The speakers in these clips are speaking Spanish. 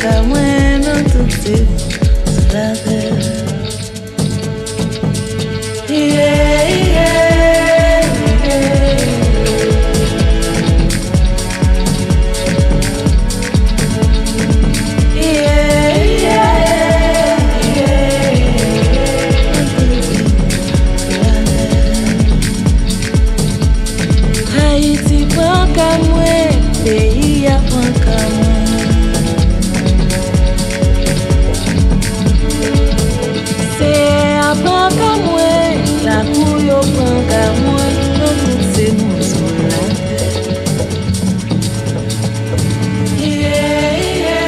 ka mwen nan tout se la terre. Yeah, yeah, yeah. Yeah, yeah, yeah. Haïti prend ka mwen, pays a prend ka mwen. C'est a prend ka mwen, la couille prend ka mwen, non tout c'est mon sur la terre. Yeah, yeah, yeah.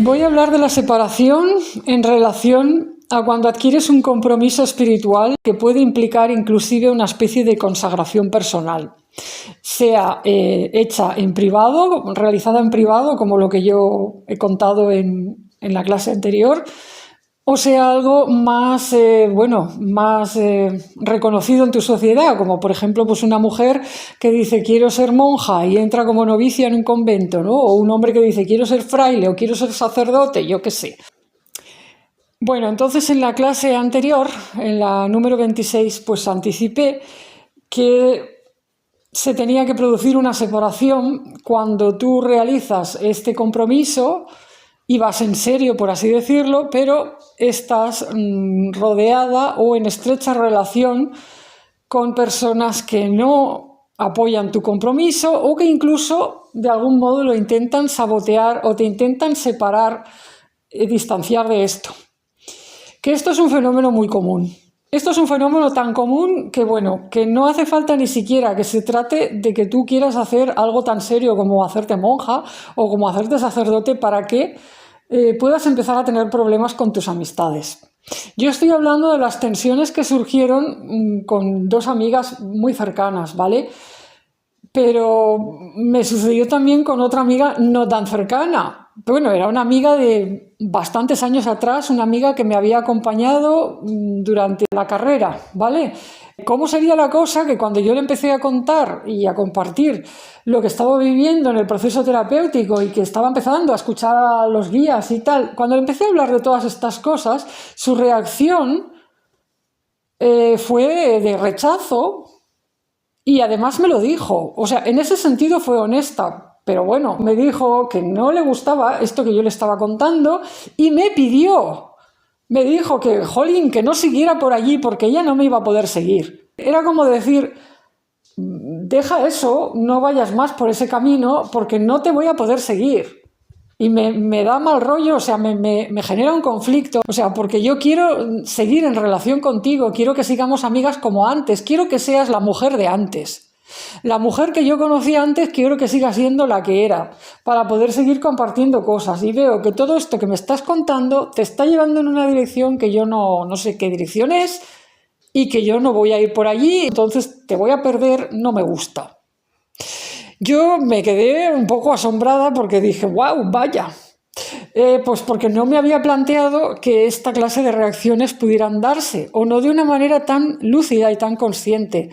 Voy a hablar de la separación en relación a cuando adquieres un compromiso espiritual que puede implicar inclusive una especie de consagración personal, sea hecha en privado, realizada en privado, como lo que yo he contado en la clase anterior, o sea algo más, más reconocido en tu sociedad, como por ejemplo pues una mujer que dice quiero ser monja y entra como novicia en un convento, ¿no? O un hombre que dice quiero ser fraile o quiero ser sacerdote, yo qué sé. Bueno, entonces en la clase anterior, en la número 26, pues anticipé que se tenía que producir una separación cuando tú realizas este compromiso y vas en serio, por así decirlo, pero estás rodeada o en estrecha relación con personas que no apoyan tu compromiso o que incluso de algún modo lo intentan sabotear o te intentan separar, distanciar de esto. Que esto es un fenómeno muy común. Esto es un fenómeno tan común que, bueno, que no hace falta ni siquiera que se trate de que tú quieras hacer algo tan serio como hacerte monja o como hacerte sacerdote para que puedas empezar a tener problemas con tus amistades. Yo estoy hablando de las tensiones que surgieron con dos amigas muy cercanas, ¿vale? Pero me sucedió también con otra amiga no tan cercana. Bueno, era una amiga de bastantes años atrás, una amiga que me había acompañado durante la carrera, ¿vale? ¿Cómo sería la cosa que cuando yo le empecé a contar y a compartir lo que estaba viviendo en el proceso terapéutico y que estaba empezando a escuchar a los guías y tal, cuando le empecé a hablar de todas estas cosas, su reacción fue de rechazo y además me lo dijo. O sea, en ese sentido fue honesta. Pero bueno, me dijo que no le gustaba esto que yo le estaba contando y me dijo que, jolín, que no siguiera por allí porque ella no me iba a poder seguir. Era como decir, deja eso, no vayas más por ese camino porque no te voy a poder seguir. Y me da mal rollo, o sea, me genera un conflicto, o sea, porque yo quiero seguir en relación contigo, quiero que sigamos amigas como antes, quiero que seas la mujer de antes. La mujer que yo conocía antes quiero que siga siendo la que era, para poder seguir compartiendo cosas. Y veo que todo esto que me estás contando te está llevando en una dirección que yo no sé qué dirección es y que yo no voy a ir por allí, entonces te voy a perder, no me gusta. Yo me quedé un poco asombrada porque dije, wow, vaya. Pues porque no me había planteado que esta clase de reacciones pudieran darse, o no de una manera tan lúcida y tan consciente.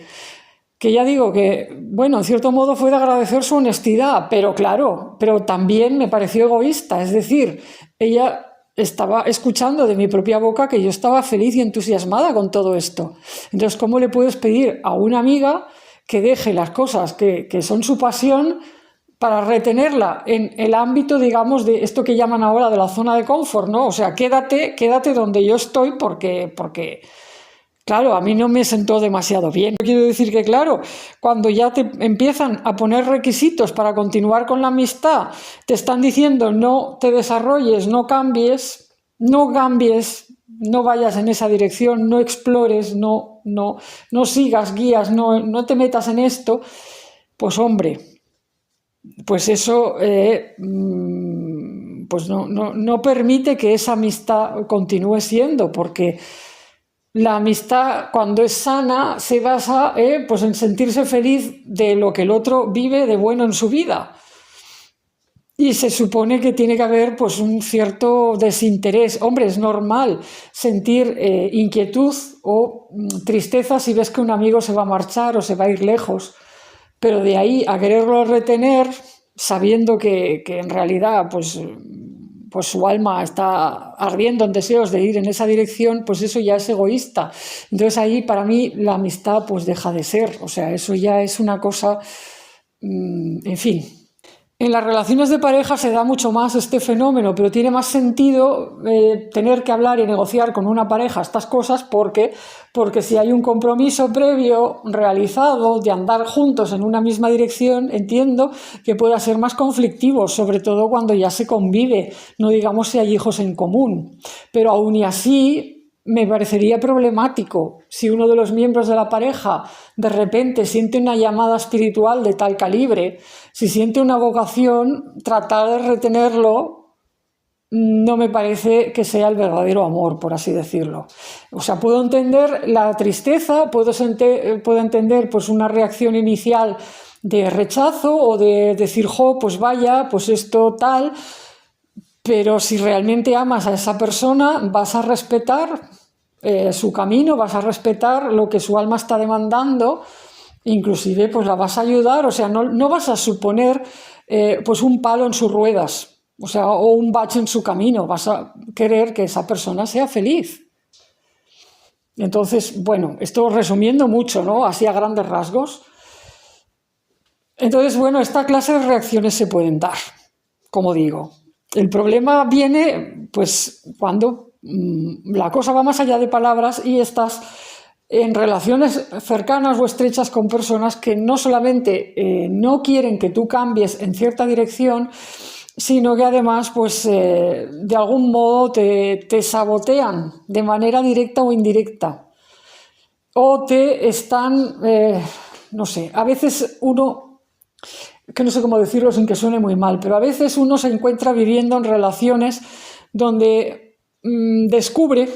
Que ya digo que, bueno, en cierto modo fue de agradecer su honestidad, pero claro, pero también me pareció egoísta, es decir, ella estaba escuchando de mi propia boca que yo estaba feliz y entusiasmada con todo esto. Entonces, ¿cómo le puedes pedir a una amiga que deje las cosas que son su pasión para retenerla en el ámbito, digamos, de esto que llaman ahora de la zona de confort, ¿no? O sea, quédate donde yo estoy porque claro, a mí no me sentó demasiado bien. Quiero decir que, claro, cuando ya te empiezan a poner requisitos para continuar con la amistad, te están diciendo no te desarrolles, no cambies, no vayas en esa dirección, no explores, no sigas guías, no te metas en esto, pues hombre, pues eso pues no permite que esa amistad continúe siendo, porque la amistad, cuando es sana, se basa pues en sentirse feliz de lo que el otro vive de bueno en su vida. y se supone que tiene que haber pues un cierto desinterés. Hombre, es normal sentir inquietud o tristeza si ves que un amigo se va a marchar o se va a ir lejos, pero de ahí a quererlo retener, sabiendo que en realidad pues su alma está ardiendo en deseos de ir en esa dirección, pues eso ya es egoísta. Entonces ahí para mí la amistad pues deja de ser, o sea, eso ya es una cosa, en fin. En las relaciones de pareja se da mucho más este fenómeno, pero tiene más sentido tener que hablar y negociar con una pareja estas cosas porque si hay un compromiso previo realizado de andar juntos en una misma dirección, entiendo que pueda ser más conflictivo, sobre todo cuando ya se convive, no digamos si hay hijos en común. Pero aún y así me parecería problemático si uno de los miembros de la pareja de repente siente una llamada espiritual de tal calibre, si siente una vocación, tratar de retenerlo no me parece que sea el verdadero amor, por así decirlo. O sea, puedo entender la tristeza, puedo entender pues una reacción inicial de rechazo o de decir, jo, pues vaya, pues esto tal. Pero si realmente amas a esa persona, vas a respetar su camino, vas a respetar lo que su alma está demandando, inclusive pues la vas a ayudar, o sea, no vas a suponer pues un palo en sus ruedas, o sea, o un bache en su camino, vas a querer que esa persona sea feliz. Entonces, bueno, esto resumiendo mucho, ¿no? Así a grandes rasgos. Entonces, bueno, esta clase de reacciones se pueden dar, como digo. El problema viene pues cuando la cosa va más allá de palabras y estás en relaciones cercanas o estrechas con personas que no solamente no quieren que tú cambies en cierta dirección, sino que además pues de algún modo te sabotean de manera directa o indirecta. O te están, no sé, a veces uno, que no sé cómo decirlo sin que suene muy mal, pero a veces uno se encuentra viviendo en relaciones donde descubre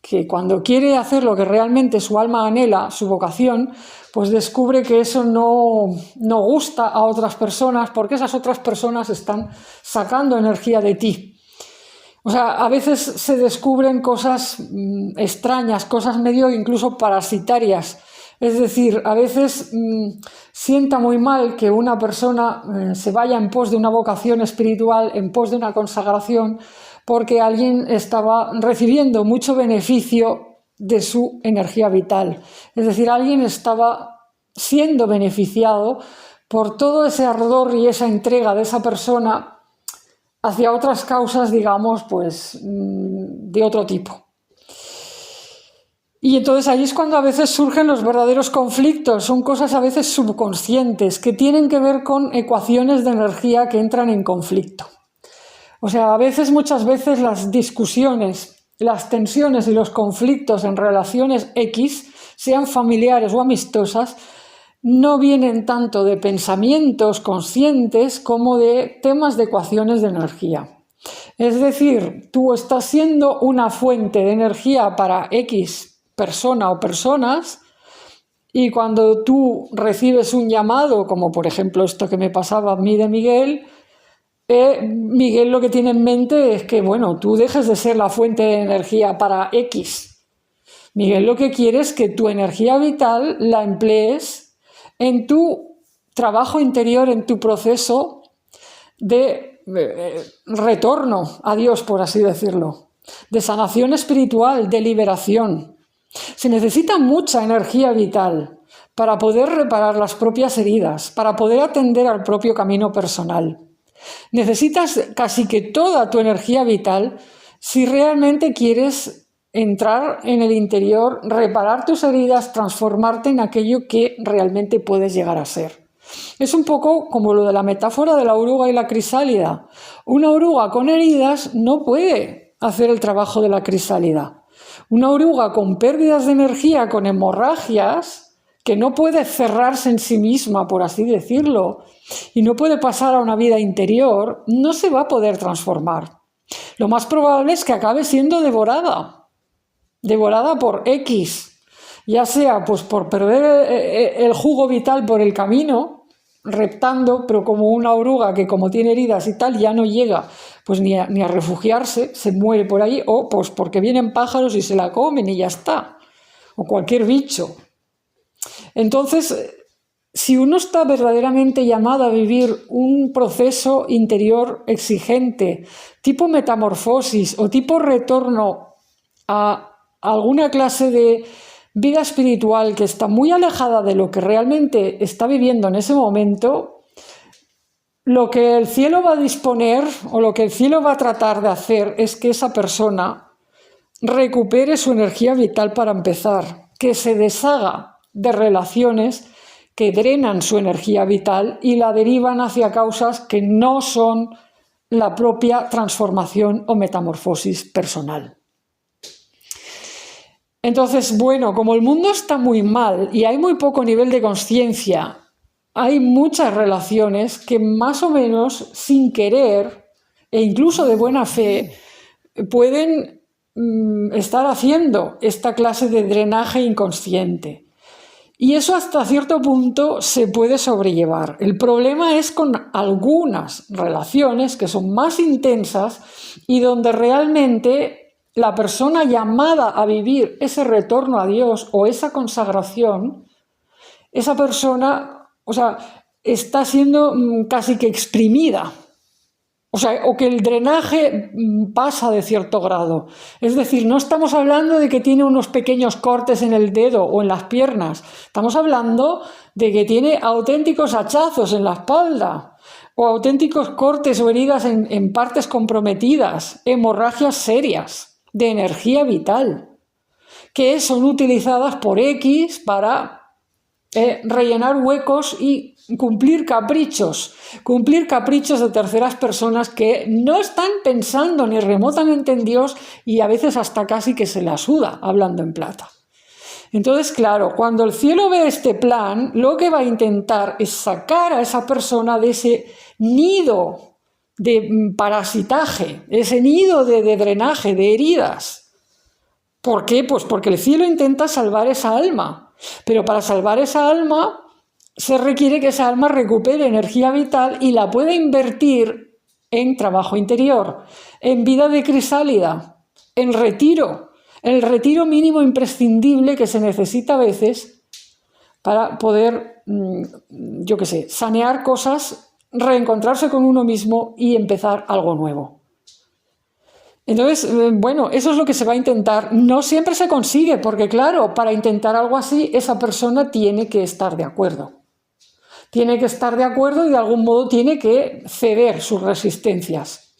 que cuando quiere hacer lo que realmente su alma anhela, su vocación, pues descubre que eso no gusta a otras personas porque esas otras personas están sacando energía de ti. O sea, a veces se descubren cosas extrañas, cosas medio incluso parasitarias. Es decir, a veces sienta muy mal que una persona se vaya en pos de una vocación espiritual, en pos de una consagración, porque alguien estaba recibiendo mucho beneficio de su energía vital. Es decir, alguien estaba siendo beneficiado por todo ese ardor y esa entrega de esa persona hacia otras causas, digamos, pues de otro tipo. Y entonces ahí es cuando a veces surgen los verdaderos conflictos, son cosas a veces subconscientes que tienen que ver con ecuaciones de energía que entran en conflicto. O sea, muchas veces las discusiones, las tensiones y los conflictos en relaciones X, sean familiares o amistosas, no vienen tanto de pensamientos conscientes como de temas de ecuaciones de energía. Es decir, tú estás siendo una fuente de energía para X persona o personas y cuando tú recibes un llamado, como por ejemplo esto que me pasaba a mí de Miguel, Miguel lo que tiene en mente es que, bueno, tú dejes de ser la fuente de energía para X. Miguel lo que quiere es que tu energía vital la emplees en tu trabajo interior, en tu proceso de retorno a Dios, por así decirlo, de sanación espiritual, de liberación. Se necesita mucha energía vital para poder reparar las propias heridas, para poder atender al propio camino personal. Necesitas casi que toda tu energía vital si realmente quieres entrar en el interior, reparar tus heridas, transformarte en aquello que realmente puedes llegar a ser. Es un poco como lo de la metáfora de la oruga y la crisálida. Una oruga con heridas no puede hacer el trabajo de la crisálida. Una oruga con pérdidas de energía, con hemorragias, que no puede cerrarse en sí misma, por así decirlo, y no puede pasar a una vida interior, no se va a poder transformar. Lo más probable es que acabe siendo devorada por X, ya sea pues por perder el jugo vital por el camino, reptando, pero como una oruga que como tiene heridas y tal, ya no llega pues ni a refugiarse, se muere por ahí, o pues porque vienen pájaros y se la comen y ya está, o cualquier bicho. Entonces, si uno está verdaderamente llamado a vivir un proceso interior exigente, tipo metamorfosis o tipo retorno a alguna clase de vida espiritual que está muy alejada de lo que realmente está viviendo en ese momento, lo que el cielo va a disponer o lo que el cielo va a tratar de hacer es que esa persona recupere su energía vital para empezar, que se deshaga de relaciones que drenan su energía vital y la derivan hacia causas que no son la propia transformación o metamorfosis personal. Entonces, bueno, como el mundo está muy mal y hay muy poco nivel de conciencia, hay muchas relaciones que más o menos sin querer e incluso de buena fe pueden estar haciendo esta clase de drenaje inconsciente. Y eso hasta cierto punto se puede sobrellevar. El problema es con algunas relaciones que son más intensas y donde realmente la persona llamada a vivir ese retorno a Dios o esa consagración, esa persona, o sea, está siendo casi que exprimida. O sea, o que el drenaje pasa de cierto grado. Es decir, no estamos hablando de que tiene unos pequeños cortes en el dedo o en las piernas. Estamos hablando de que tiene auténticos hachazos en la espalda o auténticos cortes o heridas en partes comprometidas, hemorragias serias de energía vital, que son utilizadas por X para rellenar huecos y cumplir caprichos de terceras personas que no están pensando ni remotamente en Dios y a veces hasta casi que se la suda, hablando en plata. Entonces, claro, cuando el cielo ve este plan, lo que va a intentar es sacar a esa persona de ese nido de parasitaje, ese nido de drenaje, de heridas. ¿Por qué? Pues porque el cielo intenta salvar esa alma. Pero para salvar esa alma se requiere que esa alma recupere energía vital y la pueda invertir en trabajo interior, en vida de crisálida, en retiro, en el retiro mínimo imprescindible que se necesita a veces para poder, yo qué sé, sanear cosas, reencontrarse con uno mismo y empezar algo nuevo. Entonces, bueno, eso es lo que se va a intentar. No siempre se consigue, porque claro, para intentar algo así, esa persona tiene que estar de acuerdo. Tiene que estar de acuerdo y de algún modo tiene que ceder sus resistencias.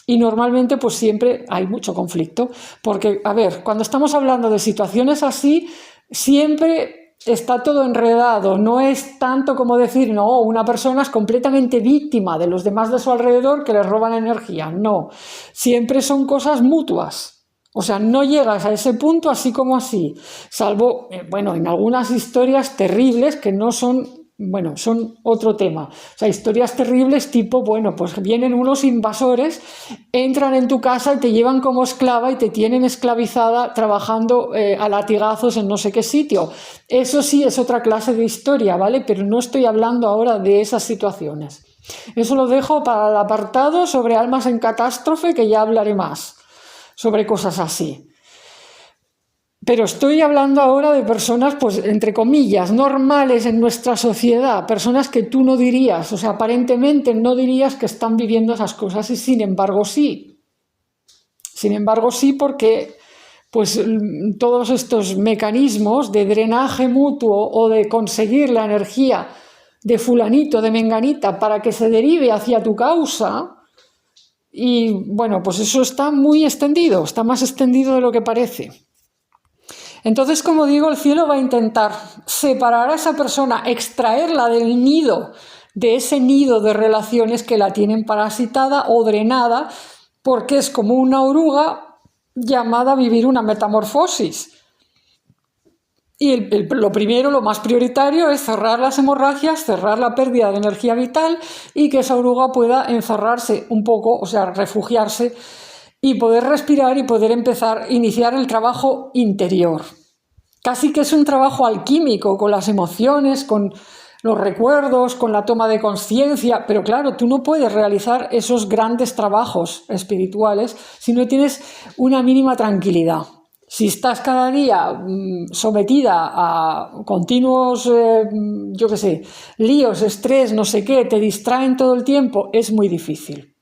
Y normalmente, pues siempre hay mucho conflicto, porque, a ver, cuando estamos hablando de situaciones así, siempre está todo enredado, no es tanto como decir, no, una persona es completamente víctima de los demás de su alrededor que les roban energía, no, siempre son cosas mutuas, o sea, no llegas a ese punto así como así, salvo, bueno, en algunas historias terribles que no son, bueno, son otro tema, o sea, historias terribles tipo, bueno, pues vienen unos invasores, entran en tu casa y te llevan como esclava y te tienen esclavizada trabajando a latigazos en no sé qué sitio. Eso sí es otra clase de historia, ¿vale? Pero no estoy hablando ahora de esas situaciones. Eso lo dejo para el apartado sobre almas en catástrofe, que ya hablaré más sobre cosas así. Pero estoy hablando ahora de personas, pues, entre comillas, normales en nuestra sociedad, personas que tú no dirías, o sea, aparentemente no dirías que están viviendo esas cosas y sin embargo sí. Sin embargo sí, porque pues todos estos mecanismos de drenaje mutuo o de conseguir la energía de fulanito, de menganita, para que se derive hacia tu causa, y bueno, pues eso está muy extendido, está más extendido de lo que parece. Entonces, como digo, el cielo va a intentar separar a esa persona, extraerla del nido, de ese nido de relaciones que la tienen parasitada o drenada, porque es como una oruga llamada a vivir una metamorfosis. Y lo primero, lo más prioritario, es cerrar las hemorragias, cerrar la pérdida de energía vital y que esa oruga pueda encerrarse un poco, o sea, refugiarse y poder respirar y poder iniciar el trabajo interior. Casi que es un trabajo alquímico con las emociones, con los recuerdos, con la toma de conciencia, pero claro, tú no puedes realizar esos grandes trabajos espirituales si no tienes una mínima tranquilidad. Si estás cada día sometida a continuos, yo qué sé, líos, estrés, no sé qué, te distraen todo el tiempo, es muy difícil.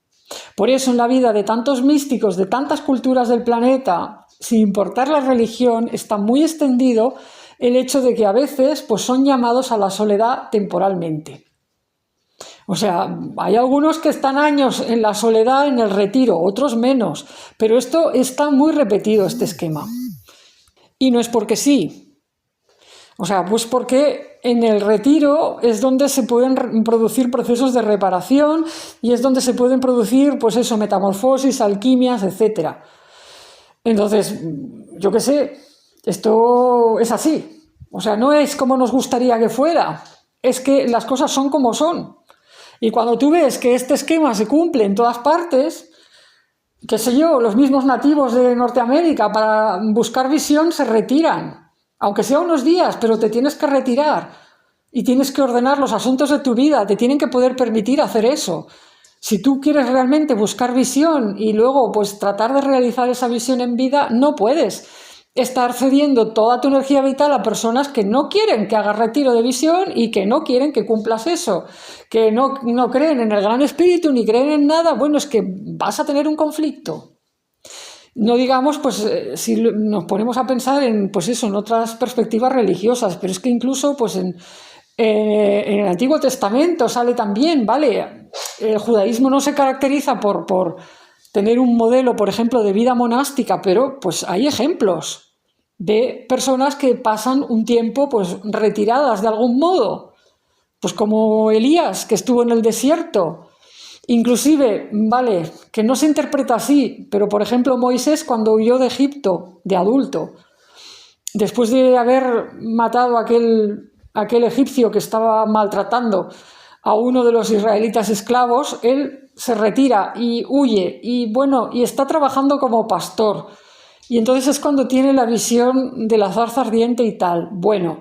Por eso en la vida de tantos místicos, de tantas culturas del planeta, sin importar la religión, está muy extendido el hecho de que a veces pues, son llamados a la soledad temporalmente. O sea, hay algunos que están años en la soledad, en el retiro, otros menos, pero esto está muy repetido, este esquema. Y no es porque sí. O sea, pues porque en el retiro es donde se pueden producir procesos de reparación y es donde se pueden producir, pues eso, metamorfosis, alquimias, etc. Entonces, yo qué sé, esto es así. O sea, no es como nos gustaría que fuera, es que las cosas son como son. Y cuando tú ves que este esquema se cumple en todas partes, qué sé yo, los mismos nativos de Norteamérica para buscar visión se retiran, aunque sea unos días, pero te tienes que retirar y tienes que ordenar los asuntos de tu vida, te tienen que poder permitir hacer eso. Si tú quieres realmente buscar visión y luego pues tratar de realizar esa visión en vida, no puedes estar cediendo toda tu energía vital a personas que no quieren que hagas retiro de visión y que no quieren que cumplas eso, que no creen en el gran espíritu ni creen en nada. Bueno, es que vas a tener un conflicto. No digamos, pues, si nos ponemos a pensar en, pues eso, en otras perspectivas religiosas, pero es que incluso, pues, en el Antiguo Testamento sale también, ¿vale? El judaísmo no se caracteriza por tener un modelo, por ejemplo, de vida monástica, pero pues hay ejemplos de personas que pasan un tiempo pues retiradas de algún modo, pues como Elías, que estuvo en el desierto. Inclusive, vale, que no se interpreta así, pero por ejemplo Moisés cuando huyó de Egipto de adulto, después de haber matado a aquel egipcio que estaba maltratando a uno de los israelitas esclavos, él se retira y huye y bueno, y está trabajando como pastor. Y entonces es cuando tiene la visión de la zarza ardiente y tal. Bueno,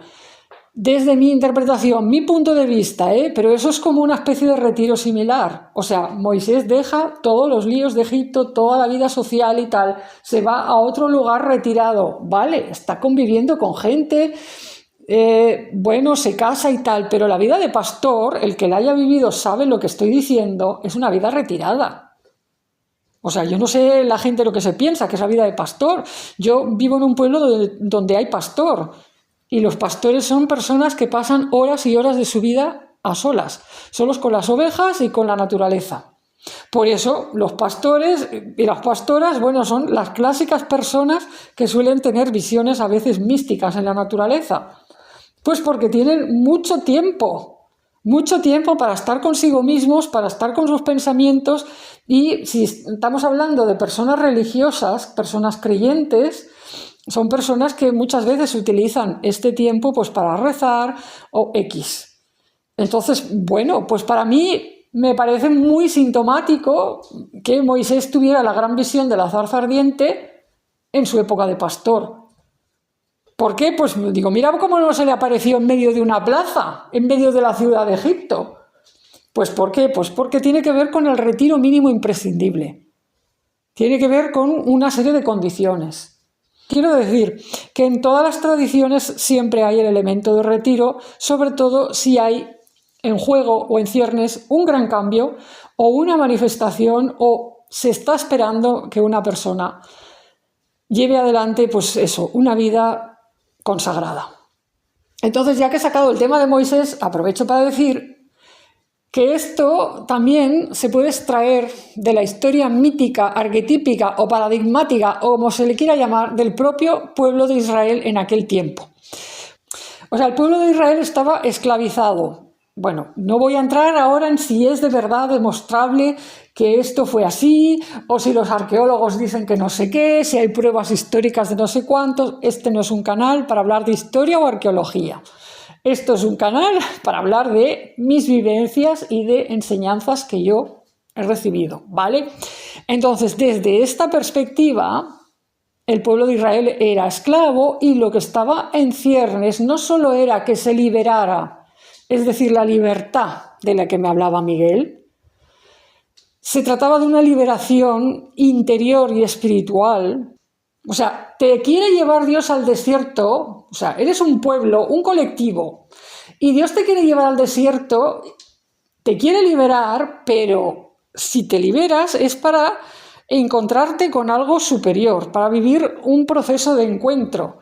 desde mi interpretación, mi punto de vista, pero eso es como una especie de retiro similar. O sea, Moisés deja todos los líos de Egipto, toda la vida social y tal, se va a otro lugar retirado, ¿vale? Está conviviendo con gente, bueno, se casa y tal, pero la vida de pastor, el que la haya vivido sabe lo que estoy diciendo, es una vida retirada. O sea, yo no sé la gente lo que se piensa, que es la vida de pastor. Yo vivo en un pueblo donde hay pastor. Y los pastores son personas que pasan horas y horas de su vida a solas, solos con las ovejas y con la naturaleza. Por eso los pastores y las pastoras, bueno, son las clásicas personas que suelen tener visiones a veces místicas en la naturaleza. Pues porque tienen mucho tiempo para estar consigo mismos, para estar con sus pensamientos. Y si estamos hablando de personas religiosas, personas creyentes, son personas que muchas veces utilizan este tiempo pues para rezar o X. Entonces, bueno, pues para mí me parece muy sintomático que Moisés tuviera la gran visión de la zarza ardiente en su época de pastor. ¿Por qué? Pues digo, mira cómo no se le apareció en medio de una plaza, en medio de la ciudad de Egipto. Pues ¿por qué? Pues porque tiene que ver con el retiro mínimo imprescindible. Tiene que ver con una serie de condiciones. Quiero decir que en todas las tradiciones siempre hay el elemento de retiro, sobre todo si hay en juego o en ciernes un gran cambio o una manifestación o se está esperando que una persona lleve adelante, pues eso, una vida consagrada. Entonces, ya que he sacado el tema de Moisés, aprovecho para decir que esto también se puede extraer de la historia mítica, arquetípica o paradigmática, o como se le quiera llamar, del propio pueblo de Israel en aquel tiempo. O sea, el pueblo de Israel estaba esclavizado. Bueno, no voy a entrar ahora en si es de verdad demostrable que esto fue así, o si los arqueólogos dicen que no sé qué, si hay pruebas históricas de no sé cuántos. Este no es un canal para hablar de historia o arqueología. Esto es un canal para hablar de mis vivencias y de enseñanzas que yo he recibido, ¿vale? Entonces, desde esta perspectiva, el pueblo de Israel era esclavo y lo que estaba en ciernes no solo era que se liberara es decir, la libertad de la que me hablaba Miguel, se trataba de una liberación interior y espiritual. O sea, te quiere llevar Dios al desierto, o sea, eres un pueblo, un colectivo, y Dios te quiere llevar al desierto, te quiere liberar, pero si te liberas es para encontrarte con algo superior, para vivir un proceso de encuentro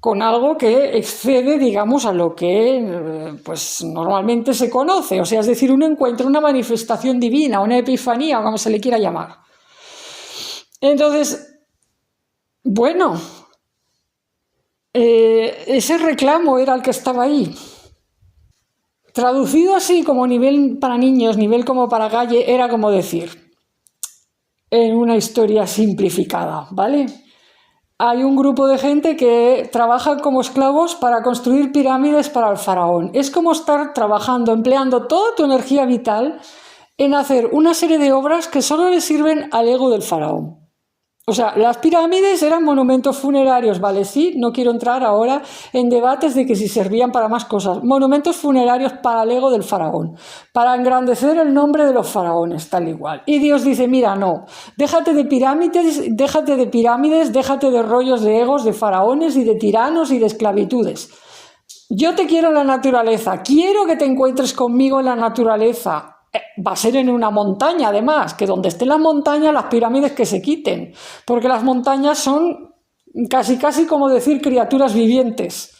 con algo que excede, digamos, a lo que pues normalmente se conoce, o sea, es decir, un encuentro, una manifestación divina, una epifanía, o como se le quiera llamar. Entonces, bueno, ese reclamo era el que estaba ahí. Traducido así como nivel para niños, nivel como para calle, era como decir, en una historia simplificada, ¿vale? Hay un grupo de gente que trabaja como esclavos para construir pirámides para el faraón. Es como estar trabajando, empleando toda tu energía vital en hacer una serie de obras que solo le sirven al ego del faraón. O sea, las pirámides eran monumentos funerarios, ¿vale? Sí, no quiero entrar ahora en debates de que si servían para más cosas. Monumentos funerarios para el ego del faraón, para engrandecer el nombre de los faraones, tal igual. Y Dios dice, mira, no, déjate de pirámides, déjate de rollos de egos, de faraones y de tiranos y de esclavitudes. Yo te quiero en la naturaleza, quiero que te encuentres conmigo en la naturaleza. Va a ser en una montaña, además, que donde estén las montañas, las pirámides que se quiten, porque las montañas son casi como decir criaturas vivientes.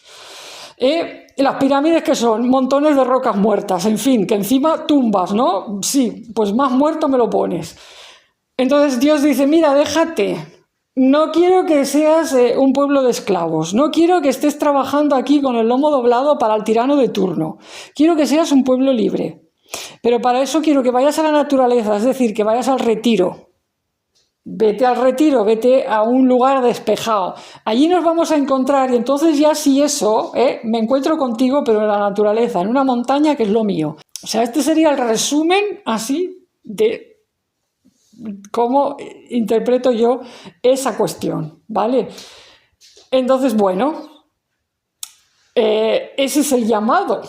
Las pirámides que son montones de rocas muertas, en fin, que encima tumbas, ¿no? Sí, pues más muerto me lo pones. Entonces Dios dice, mira, déjate, no quiero que seas un pueblo de esclavos, no quiero que estés trabajando aquí con el lomo doblado para el tirano de turno, quiero que seas un pueblo libre. Pero para eso quiero que vayas a la naturaleza, es decir, que vayas al retiro. Vete al retiro, vete a un lugar despejado. Allí nos vamos a encontrar y entonces ya si eso, me encuentro contigo, pero en la naturaleza, en una montaña que es lo mío. O sea, este sería el resumen así de cómo interpreto yo esa cuestión, ¿vale? Entonces, bueno, ese es el llamado.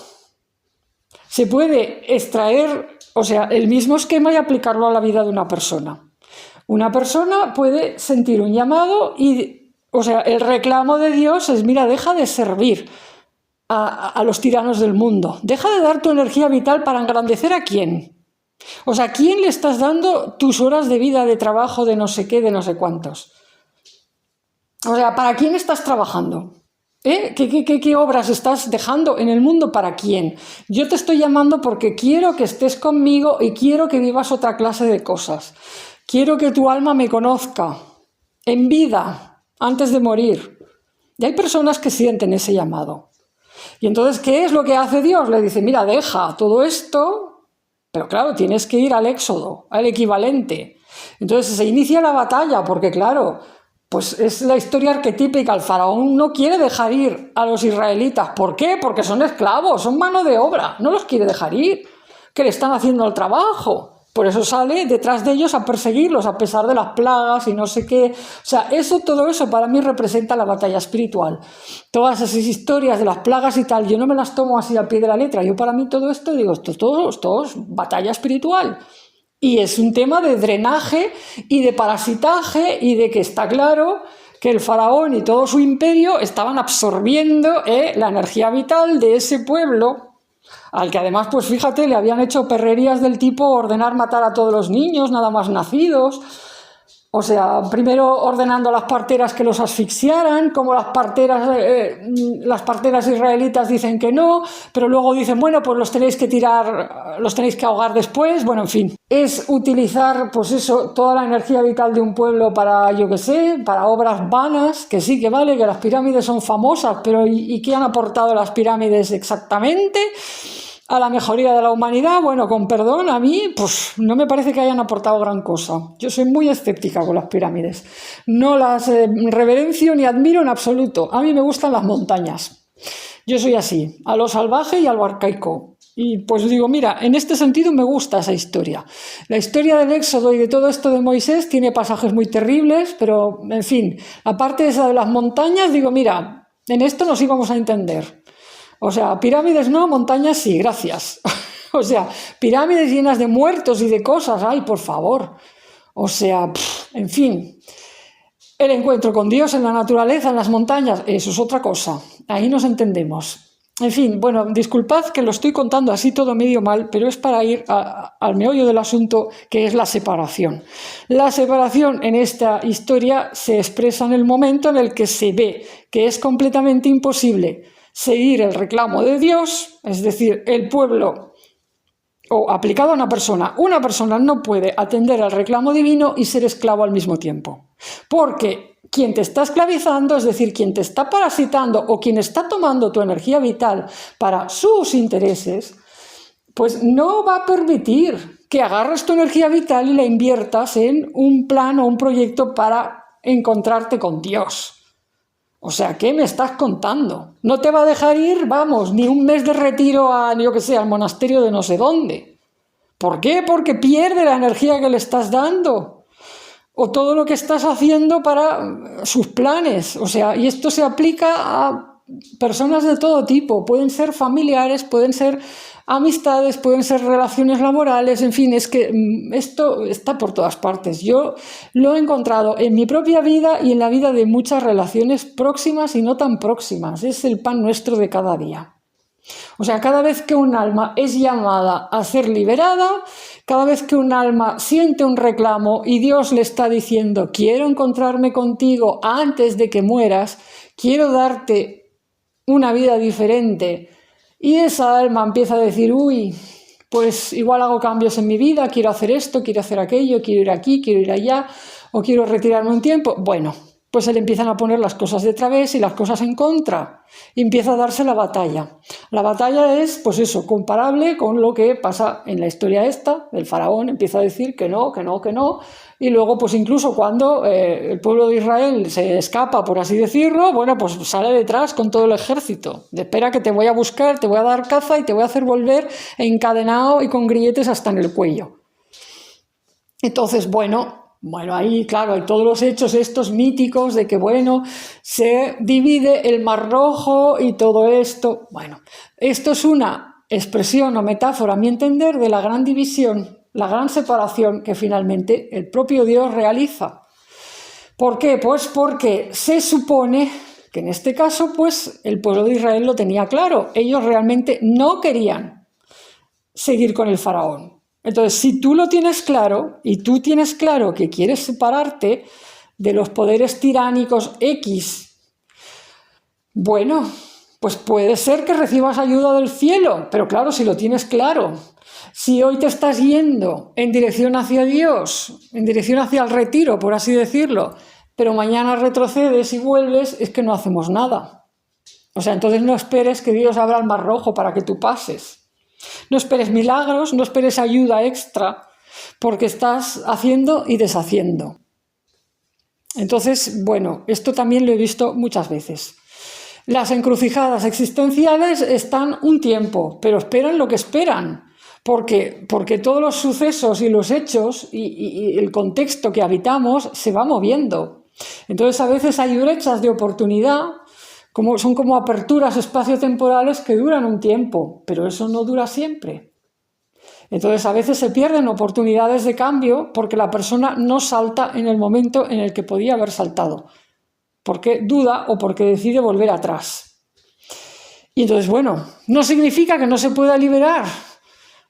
Se puede extraer, o sea, el mismo esquema y aplicarlo a la vida de una persona. Una persona puede sentir un llamado y, o sea, el reclamo de Dios es, mira, deja de servir a los tiranos del mundo. Deja de dar tu energía vital para engrandecer a quién. O sea, ¿a quién le estás dando tus horas de vida, de trabajo, de no sé qué, de no sé cuántos? O sea, ¿para quién estás trabajando? ¿Qué obras estás dejando en el mundo? ¿Para quién? Yo te estoy llamando porque quiero que estés conmigo y quiero que vivas otra clase de cosas. Quiero que tu alma me conozca en vida, antes de morir. Y hay personas que sienten ese llamado. Y entonces, ¿qué es lo que hace Dios? Le dice, mira, deja todo esto, pero claro, tienes que ir al éxodo, al equivalente. Entonces se inicia la batalla, porque claro, pues es la historia arquetípica. El faraón no quiere dejar ir a los israelitas. ¿Por qué? Porque son esclavos, son mano de obra. No los quiere dejar ir, que le están haciendo el trabajo. Por eso sale detrás de ellos a perseguirlos, a pesar de las plagas y no sé qué. O sea, todo eso para mí representa la batalla espiritual. Todas esas historias de las plagas y tal, yo no me las tomo así al pie de la letra. Yo para mí todo esto, digo, esto es batalla espiritual. Y es un tema de drenaje y de parasitaje y de que está claro que el faraón y todo su imperio estaban absorbiendo la energía vital de ese pueblo, al que además, pues fíjate, le habían hecho perrerías del tipo ordenar matar a todos los niños, nada más nacidos. O sea, primero ordenando a las parteras que los asfixiaran, como las parteras israelitas dicen que no, pero luego dicen, bueno, pues los tenéis que tirar, los tenéis que ahogar después, bueno, en fin. Es utilizar, pues eso, toda la energía vital de un pueblo para, yo qué sé, para obras vanas, que sí, que vale, que las pirámides son famosas, pero ¿y qué han aportado las pirámides exactamente a la mejoría de la humanidad? Bueno, con perdón, a mí pues no me parece que hayan aportado gran cosa. Yo soy muy escéptica con las pirámides. No las reverencio ni admiro en absoluto. A mí me gustan las montañas. Yo soy así, a lo salvaje y a lo arcaico. Y pues digo, mira, en este sentido me gusta esa historia. La historia del Éxodo y de todo esto de Moisés tiene pasajes muy terribles, pero en fin, aparte de esa de las montañas, digo, mira, en esto nos íbamos a entender. O sea, pirámides no, montañas sí, gracias. O sea, pirámides llenas de muertos y de cosas, ay, por favor. O sea, en fin. El encuentro con Dios en la naturaleza, en las montañas, eso es otra cosa. Ahí nos entendemos. En fin, bueno, disculpad que lo estoy contando así todo medio mal, pero es para ir al meollo del asunto, que es la separación. La separación en esta historia se expresa en el momento en el que se ve que es completamente imposible seguir el reclamo de Dios, es decir, el pueblo, o aplicado a una persona no puede atender al reclamo divino y ser esclavo al mismo tiempo. Porque quien te está esclavizando, es decir, quien te está parasitando o quien está tomando tu energía vital para sus intereses, pues no va a permitir que agarres tu energía vital y la inviertas en un plan o un proyecto para encontrarte con Dios. O sea, ¿qué me estás contando? No te va a dejar ir, vamos, ni un mes de retiro a, yo que sé, al monasterio de no sé dónde. ¿Por qué? Porque pierde la energía que le estás dando. O todo lo que estás haciendo para sus planes. O sea, y esto se aplica a personas de todo tipo. Pueden ser familiares, pueden ser amistades, pueden ser relaciones laborales, en fin, es que esto está por todas partes. Yo lo he encontrado en mi propia vida y en la vida de muchas relaciones próximas y no tan próximas. Es el pan nuestro de cada día. O sea, cada vez que un alma es llamada a ser liberada, cada vez que un alma siente un reclamo y Dios le está diciendo, quiero encontrarme contigo antes de que mueras, quiero darte una vida diferente, y esa alma empieza a decir, uy, pues igual hago cambios en mi vida, quiero hacer esto, quiero hacer aquello, quiero ir aquí, quiero ir allá, o quiero retirarme un tiempo, bueno, pues se le empiezan a poner las cosas de través y las cosas en contra, y empieza a darse la batalla. La batalla es, pues eso, comparable con lo que pasa en la historia esta, el faraón empieza a decir que no, que no, que no, y luego pues incluso cuando el pueblo de Israel se escapa, por así decirlo, bueno, pues sale detrás con todo el ejército, de espera que te voy a buscar, te voy a dar caza y te voy a hacer volver encadenado y con grilletes hasta en el cuello. Entonces, bueno, ahí, claro, hay todos los hechos estos míticos de que, bueno, se divide el Mar Rojo y todo esto. Bueno, esto es una expresión o metáfora, a mi entender, de la gran división, la gran separación que finalmente el propio Dios realiza. ¿Por qué? Pues porque se supone que en este caso, pues, el pueblo de Israel lo tenía claro. Ellos realmente no querían seguir con el faraón. Entonces, si tú lo tienes claro y tú tienes claro que quieres separarte de los poderes tiránicos X, bueno, pues puede ser que recibas ayuda del cielo, pero claro, si lo tienes claro. Si hoy te estás yendo en dirección hacia Dios, en dirección hacia el retiro, por así decirlo, pero mañana retrocedes y vuelves, es que no hacemos nada. O sea, entonces no esperes que Dios abra el Mar Rojo para que tú pases. No esperes milagros, no esperes ayuda extra, porque estás haciendo y deshaciendo. Entonces, bueno, esto también lo he visto muchas veces. Las encrucijadas existenciales están un tiempo, pero esperan lo que esperan, porque todos los sucesos y los hechos y el contexto que habitamos se va moviendo. Entonces, a veces hay brechas de oportunidad, son como aperturas espaciotemporales que duran un tiempo, pero eso no dura siempre. Entonces a veces se pierden oportunidades de cambio porque la persona no salta en el momento en el que podía haber saltado, porque duda o porque decide volver atrás. Y entonces, bueno, no significa que no se pueda liberar,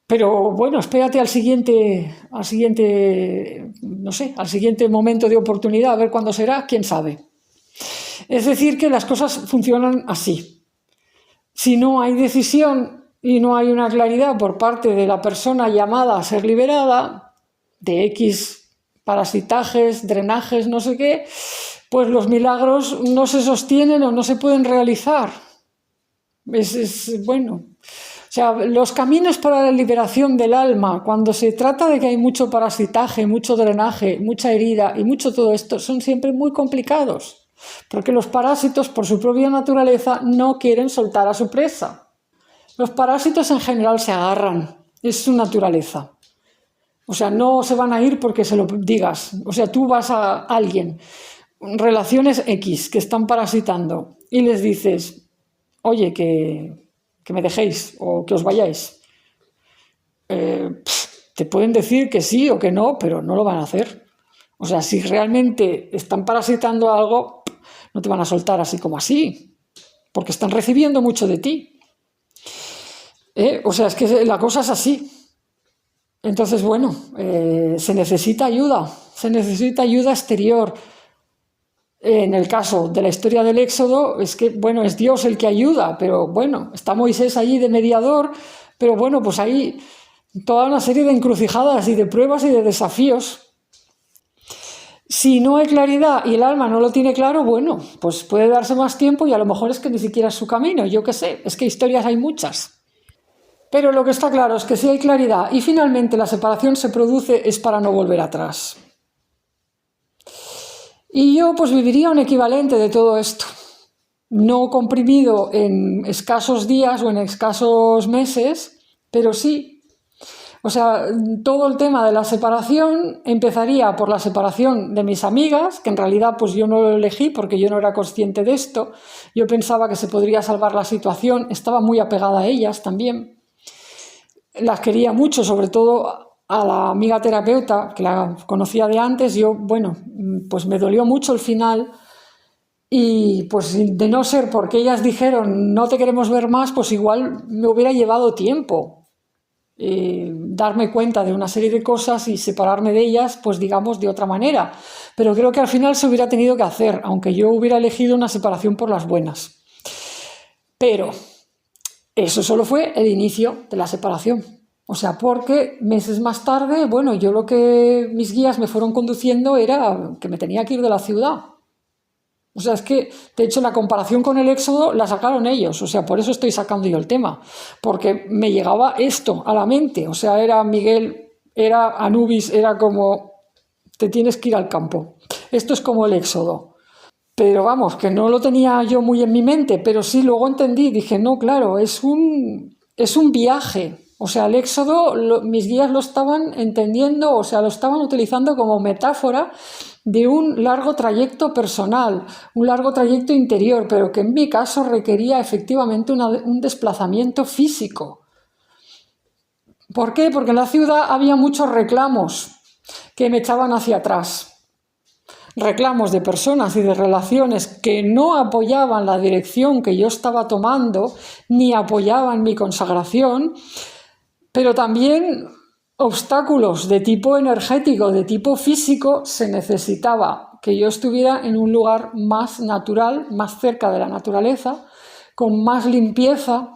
pero bueno, espérate al siguiente momento de oportunidad, a ver cuándo será, quién sabe. Es decir, que las cosas funcionan así. Si no hay decisión y no hay una claridad por parte de la persona llamada a ser liberada, de X parasitajes, drenajes, no sé qué, pues los milagros no se sostienen o no se pueden realizar. Bueno. O sea, los caminos para la liberación del alma, cuando se trata de que hay mucho parasitaje, mucho drenaje, mucha herida y mucho todo esto, son siempre muy complicados. Porque los parásitos, por su propia naturaleza, no quieren soltar a su presa. Los parásitos en general se agarran, es su naturaleza. O sea, no se van a ir porque se lo digas. O sea, tú vas a alguien, relaciones X, que están parasitando, y les dices, oye, que que me dejéis o que os vayáis. Te pueden decir que sí o que no, pero no lo van a hacer. O sea, si realmente están parasitando algo, no te van a soltar así como así, porque están recibiendo mucho de ti. O sea, es que la cosa es así. Entonces, bueno, se necesita ayuda exterior. En el caso de la historia del Éxodo, es que, bueno, es Dios el que ayuda, pero bueno, está Moisés allí de mediador, pero bueno, pues hay toda una serie de encrucijadas y de pruebas y de desafíos. Si no hay claridad y el alma no lo tiene claro, bueno, pues puede darse más tiempo y a lo mejor es que ni siquiera es su camino, yo qué sé, es que historias hay muchas. Pero lo que está claro es que si hay claridad y finalmente la separación se produce es para no volver atrás. Y yo pues viviría un equivalente de todo esto, no comprimido en escasos días o en escasos meses, pero sí. O sea, todo el tema de la separación empezaría por la separación de mis amigas, que en realidad pues yo no lo elegí porque yo no era consciente de esto. Yo pensaba que se podría salvar la situación, estaba muy apegada a ellas también. Las quería mucho, sobre todo a la amiga terapeuta, que la conocía de antes. Yo, bueno, pues me dolió mucho el final y pues de no ser porque ellas dijeron no te queremos ver más, pues igual me hubiera llevado tiempo darme cuenta de una serie de cosas y separarme de ellas, pues digamos de otra manera. Pero creo que al final se hubiera tenido que hacer, aunque yo hubiera elegido una separación por las buenas. Pero eso solo fue el inicio de la separación. O sea, porque meses más tarde, bueno, yo lo que mis guías me fueron conduciendo era que me tenía que ir de la ciudad. O sea, es que, de hecho, la comparación con el Éxodo la sacaron ellos. O sea, por eso estoy sacando yo el tema. Porque me llegaba esto a la mente. O sea, era Miguel, era Anubis, era como, te tienes que ir al campo. Esto es como el Éxodo. Pero vamos, que no lo tenía yo muy en mi mente, pero sí luego entendí, dije, no, claro, es un viaje. O sea, el Éxodo, mis guías lo estaban entendiendo, o sea, lo estaban utilizando como metáfora de un largo trayecto personal, un largo trayecto interior, pero que en mi caso requería efectivamente un desplazamiento físico. ¿Por qué? Porque en la ciudad había muchos reclamos que me echaban hacia atrás. Reclamos de personas y de relaciones que no apoyaban la dirección que yo estaba tomando, ni apoyaban mi consagración, pero también obstáculos de tipo energético, de tipo físico. Se necesitaba que yo estuviera en un lugar más natural, más cerca de la naturaleza, con más limpieza,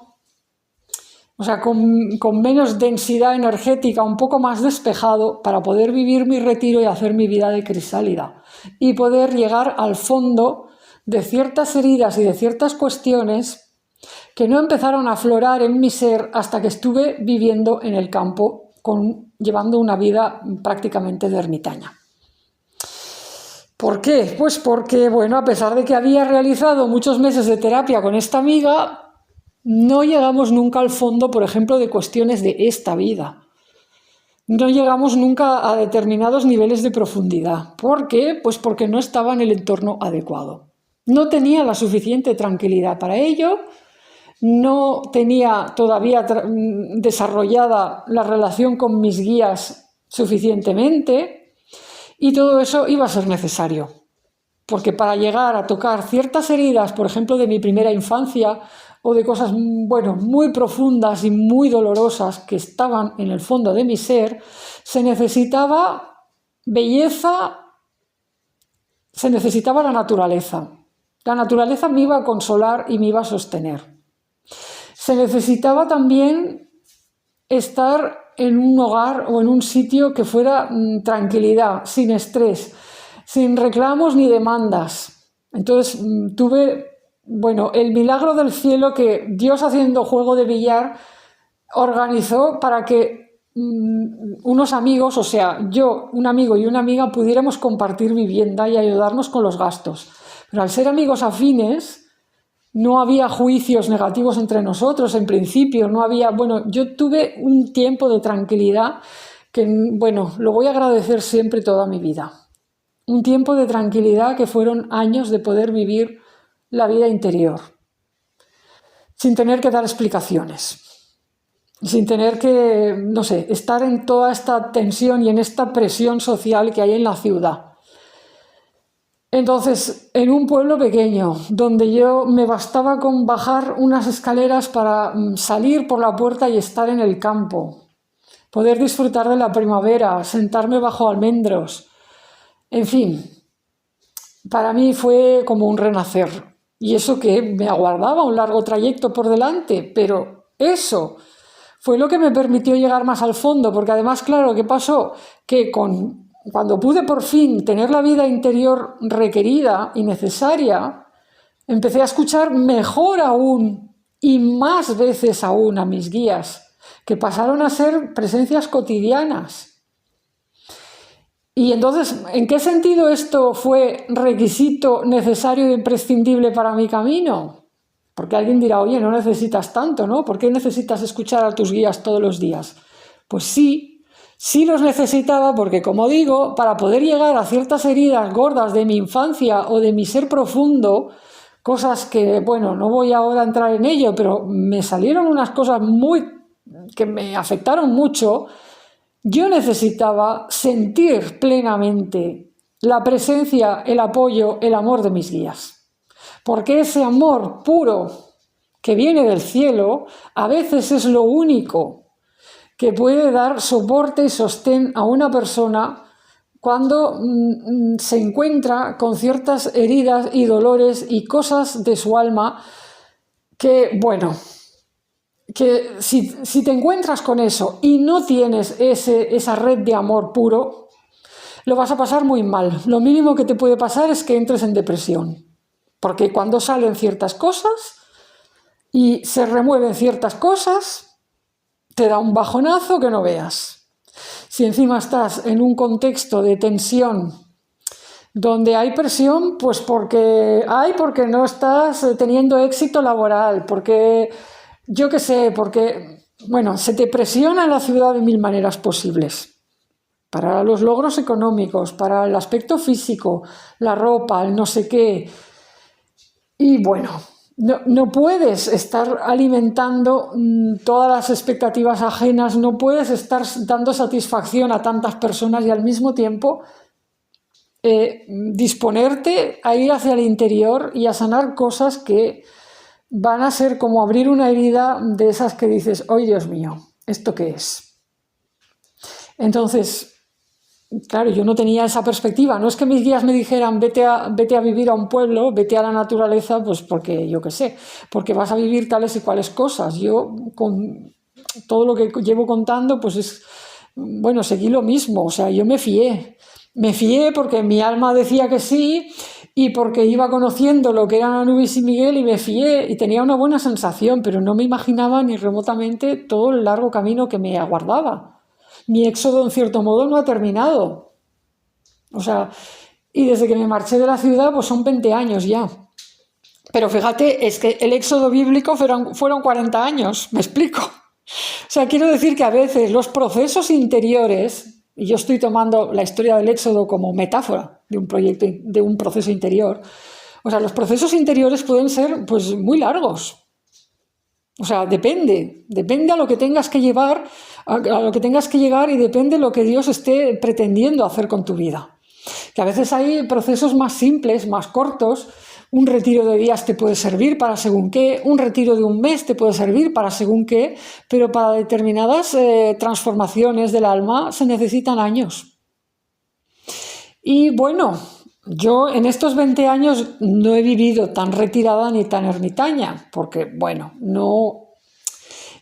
o sea, con menos densidad energética, un poco más despejado, para poder vivir mi retiro y hacer mi vida de crisálida y poder llegar al fondo de ciertas heridas y de ciertas cuestiones que no empezaron a aflorar en mi ser hasta que estuve viviendo en el campo, llevando una vida prácticamente de ermitaña. ¿Por qué? Pues porque, bueno, a pesar de que había realizado muchos meses de terapia con esta amiga, no llegamos nunca al fondo, por ejemplo, de cuestiones de esta vida. No llegamos nunca a determinados niveles de profundidad. ¿Por qué? Pues porque no estaba en el entorno adecuado. No tenía la suficiente tranquilidad para ello, no tenía todavía desarrollada la relación con mis guías suficientemente y todo eso iba a ser necesario. Porque para llegar a tocar ciertas heridas, por ejemplo, de mi primera infancia, o de cosas, bueno, muy profundas y muy dolorosas que estaban en el fondo de mi ser, se necesitaba belleza, se necesitaba la naturaleza. La naturaleza me iba a consolar y me iba a sostener. Se necesitaba también estar en un hogar o en un sitio que fuera tranquilidad, sin estrés, sin reclamos ni demandas. Entonces tuve, bueno, el milagro del cielo que Dios, haciendo juego de billar, organizó para que unos amigos, o sea, yo, un amigo y una amiga, pudiéramos compartir vivienda y ayudarnos con los gastos. Pero al ser amigos afines, no había juicios negativos entre nosotros en principio, no había, bueno, yo tuve un tiempo de tranquilidad que, bueno, lo voy a agradecer siempre toda mi vida. Un tiempo de tranquilidad que fueron años de poder vivir la vida interior. sin tener que dar explicaciones, sin tener que, no sé, estar en toda esta tensión y en esta presión social que hay en la ciudad. Entonces, en un pueblo pequeño, donde yo me bastaba con bajar unas escaleras para salir por la puerta y estar en el campo, poder disfrutar de la primavera, sentarme bajo almendros, en fin, para mí fue como un renacer. Y eso que me aguardaba un largo trayecto por delante, pero eso fue lo que me permitió llegar más al fondo, porque además, claro, ¿qué pasó? Que cuando pude por fin tener la vida interior requerida y necesaria, empecé a escuchar mejor aún y más veces aún a mis guías, que pasaron a ser presencias cotidianas. Y entonces, ¿en qué sentido esto fue requisito necesario e imprescindible para mi camino? Porque alguien dirá, oye, no necesitas tanto, ¿no? ¿Por qué necesitas escuchar a tus guías todos los días? Pues sí los necesitaba porque, como digo, para poder llegar a ciertas heridas gordas de mi infancia o de mi ser profundo, cosas que, bueno, no voy ahora a entrar en ello, pero me salieron unas cosas que me afectaron mucho. Yo necesitaba sentir plenamente la presencia, el apoyo, el amor de mis guías. Porque ese amor puro que viene del cielo a veces es lo único que puede dar soporte y sostén a una persona cuando se encuentra con ciertas heridas y dolores y cosas de su alma que, bueno, que si te encuentras con eso y no tienes esa red de amor puro, lo vas a pasar muy mal. Lo mínimo que te puede pasar es que entres en depresión, porque cuando salen ciertas cosas y se remueven ciertas cosas, te da un bajonazo que no veas. Si encima estás en un contexto de tensión donde hay presión, pues porque no estás teniendo éxito laboral, porque yo qué sé, porque, bueno, se te presiona en la ciudad de mil maneras posibles. Para los logros económicos, para el aspecto físico, la ropa, el no sé qué. Y bueno, no puedes estar alimentando todas las expectativas ajenas, no puedes estar dando satisfacción a tantas personas y al mismo tiempo disponerte a ir hacia el interior y a sanar cosas que van a ser como abrir una herida de esas que dices, ¡ay, Dios mío! ¿Esto qué es? Entonces, claro, yo no tenía esa perspectiva. No es que mis guías me dijeran, vete a vivir a un pueblo, vete a la naturaleza, pues porque yo qué sé, porque vas a vivir tales y cuales cosas. Yo, con todo lo que llevo contando, pues bueno, seguí lo mismo. O sea, yo me fié. Me fié porque mi alma decía que sí y porque iba conociendo lo que eran Anubis y Miguel y me fié y tenía una buena sensación, pero no me imaginaba ni remotamente todo el largo camino que me aguardaba. Mi éxodo, en cierto modo, no ha terminado. O sea, y desde que me marché de la ciudad, pues son 20 años ya. Pero fíjate, es que el éxodo bíblico fueron 40 años, ¿me explico? O sea, quiero decir que a veces los procesos interiores, y yo estoy tomando la historia del éxodo como metáfora de un proceso interior, o sea, los procesos interiores pueden ser pues muy largos. O sea, depende a lo que tengas que llevar, a lo que tengas que llegar y depende de lo que Dios esté pretendiendo hacer con tu vida. Que a veces hay procesos más simples, más cortos. Un retiro de días te puede servir para según qué, un retiro de un mes te puede servir para según qué, pero para determinadas transformaciones del alma se necesitan años. Y bueno, yo en estos 20 años no he vivido tan retirada ni tan ermitaña, porque bueno,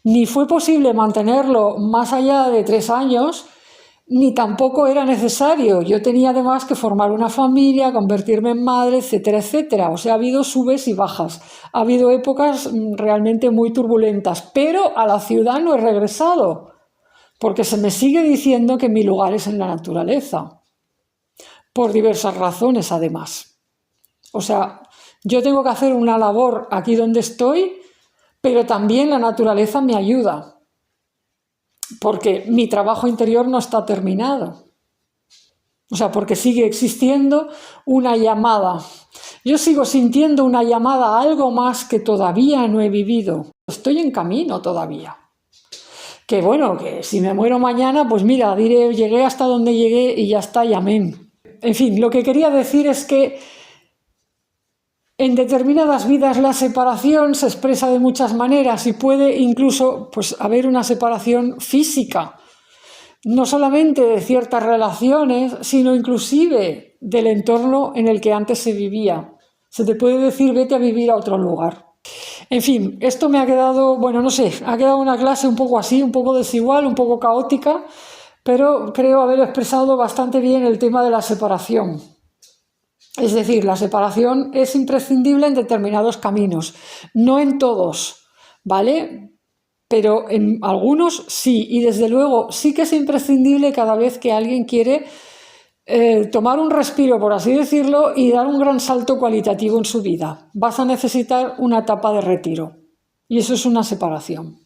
ni fue posible mantenerlo más allá de 3 años, ni tampoco era necesario. Yo tenía además que formar una familia, convertirme en madre, etcétera, etcétera. O sea, ha habido subes y bajas. Ha habido épocas realmente muy turbulentas, pero a la ciudad no he regresado, porque se me sigue diciendo que mi lugar es en la naturaleza, por diversas razones además. O sea, yo tengo que hacer una labor aquí donde estoy, pero también la naturaleza me ayuda, porque mi trabajo interior no está terminado. O sea, porque sigue existiendo una llamada. Yo sigo sintiendo una llamada a algo más que todavía no he vivido. Estoy en camino todavía. Que bueno, que si me muero mañana, pues mira, diré, llegué hasta donde llegué y ya está, y amén. En fin, lo que quería decir es que en determinadas vidas la separación se expresa de muchas maneras y puede incluso pues, haber una separación física. No solamente de ciertas relaciones, sino inclusive del entorno en el que antes se vivía. Se te puede decir, vete a vivir a otro lugar. En fin, esto me ha quedado, bueno, no sé, ha quedado una clase un poco así, un poco desigual, un poco caótica, pero creo haber expresado bastante bien el tema de la separación. Es decir, la separación es imprescindible en determinados caminos, no en todos, ¿vale? Pero en algunos sí, y desde luego sí que es imprescindible cada vez que alguien quiere tomar un respiro, por así decirlo, y dar un gran salto cualitativo en su vida. Vas a necesitar una etapa de retiro, y eso es una separación.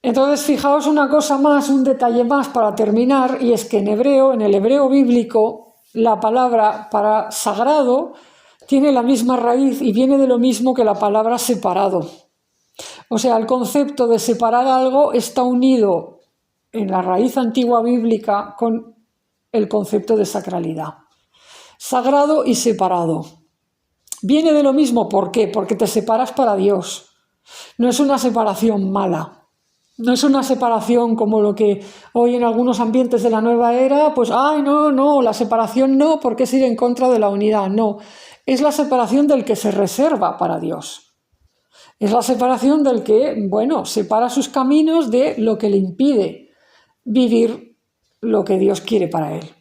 Entonces, fijaos una cosa más, un detalle más para terminar, y es que en hebreo, en el hebreo bíblico, la palabra para sagrado tiene la misma raíz y viene de lo mismo que la palabra separado. O sea, el concepto de separar algo está unido en la raíz antigua bíblica con el concepto de sacralidad. Sagrado y separado. Viene de lo mismo, ¿por qué? Porque te separas para Dios. No es una separación mala. No es una separación como lo que hoy en algunos ambientes de la nueva era, pues, ay, no, la separación no, porque es ir en contra de la unidad. No, es la separación del que se reserva para Dios. Es la separación del que, bueno, separa sus caminos de lo que le impide vivir lo que Dios quiere para él.